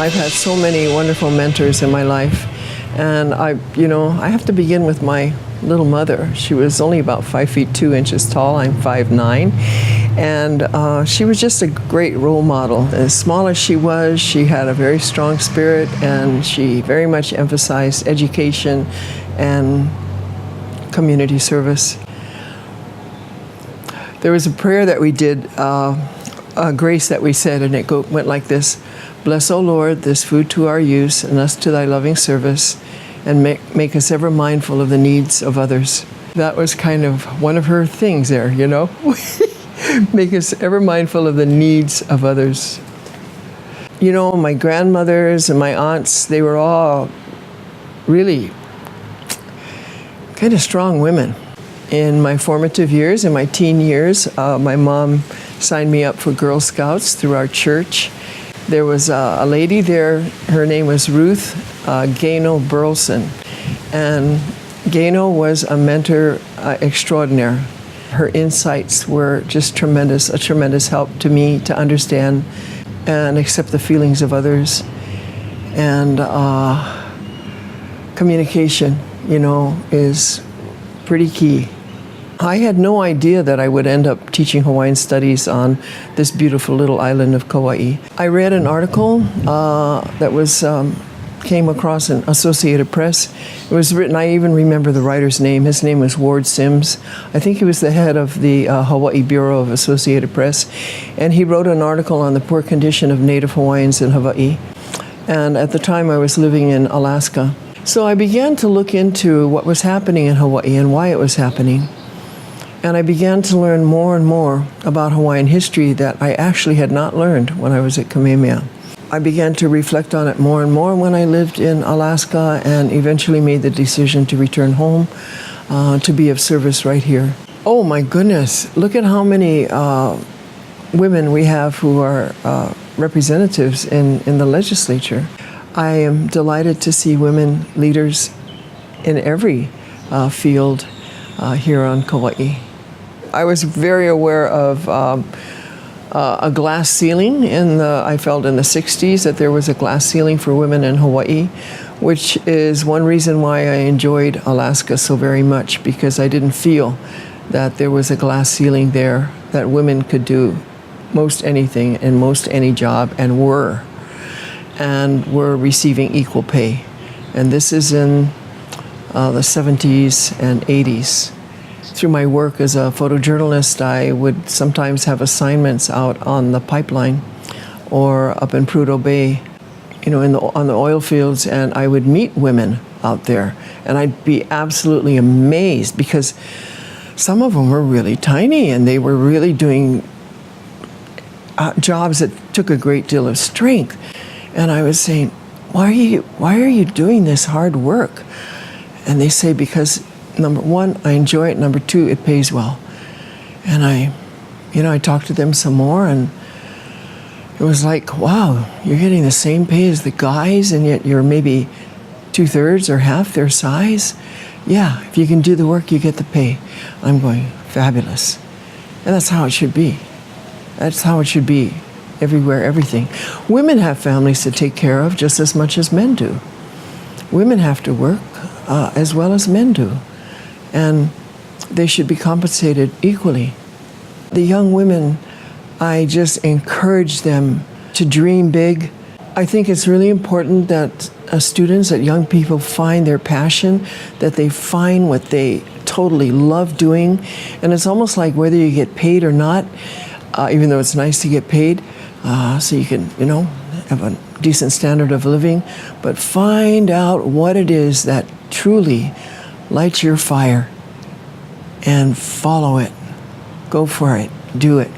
I've had so many wonderful mentors in my life, and I have to begin with my little mother. She was only about 5 feet 2 inches tall. I'm 5'9", and she was just a great role model. As small as she was, she had a very strong spirit, and she very much emphasized education and community service. There was a prayer that we did, a grace that we said, and it went like this: "Bless, O Lord, this food to our use, and us to thy loving service, and make us ever mindful of the needs of others." That was kind of one of her things there, make us ever mindful of the needs of others. My grandmothers and my aunts, they were all really kind of strong women. In my formative years, in my teen years, my mom signed me up for Girl Scouts through our church. There was a lady there, her name was Ruth Gano Burleson, and Gano was a mentor extraordinaire. Her insights were just tremendous, a tremendous help to me to understand and accept the feelings of others. And communication, is pretty key. I had no idea that I would end up teaching Hawaiian studies on this beautiful little island of Kauai. I read an article that was came across in Associated Press. It was written, I even remember the writer's name. His name was Ward Sims. I think he was the head of the Hawaii Bureau of Associated Press. And he wrote an article on the poor condition of Native Hawaiians in Hawaii. And at the time I was living in Alaska. So I began to look into what was happening in Hawaii and why it was happening. And I began to learn more and more about Hawaiian history that I actually had not learned when I was at Kamehameha. I began to reflect on it more and more when I lived in Alaska, and eventually made the decision to return home to be of service right here. Oh my goodness, look at how many women we have who are representatives in the legislature. I am delighted to see women leaders in every field here on Kauai. I was very aware of a glass ceiling I felt in the 60s that there was a glass ceiling for women in Hawaii, which is one reason why I enjoyed Alaska so very much, because I didn't feel that there was a glass ceiling there, that women could do most anything in most any job, and were receiving equal pay. And this is in the 70s and 80s. Through my work as a photojournalist, I would sometimes have assignments out on the pipeline or up in Prudhoe Bay, on the oil fields, and I would meet women out there, and I'd be absolutely amazed, because some of them were really tiny and they were really doing jobs that took a great deal of strength. And I was saying, why are you doing this hard work? And they say, because number one, I enjoy it. Number two, it pays well. And I talked to them some more, and it was like, wow, you're getting the same pay as the guys, and yet you're maybe 2/3 or half their size. Yeah, if you can do the work, you get the pay. I'm going, fabulous. And that's how it should be. That's how it should be everywhere, everything. Women have families to take care of just as much as men do. Women have to work as well as men do. And they should be compensated equally. The young women, I just encourage them to dream big. I think it's really important that students, that young people find their passion, that they find what they totally love doing. And it's almost like whether you get paid or not, even though it's nice to get paid, so you can, have a decent standard of living, but find out what it is that truly lights your fire and follow it. Go for it. Do it.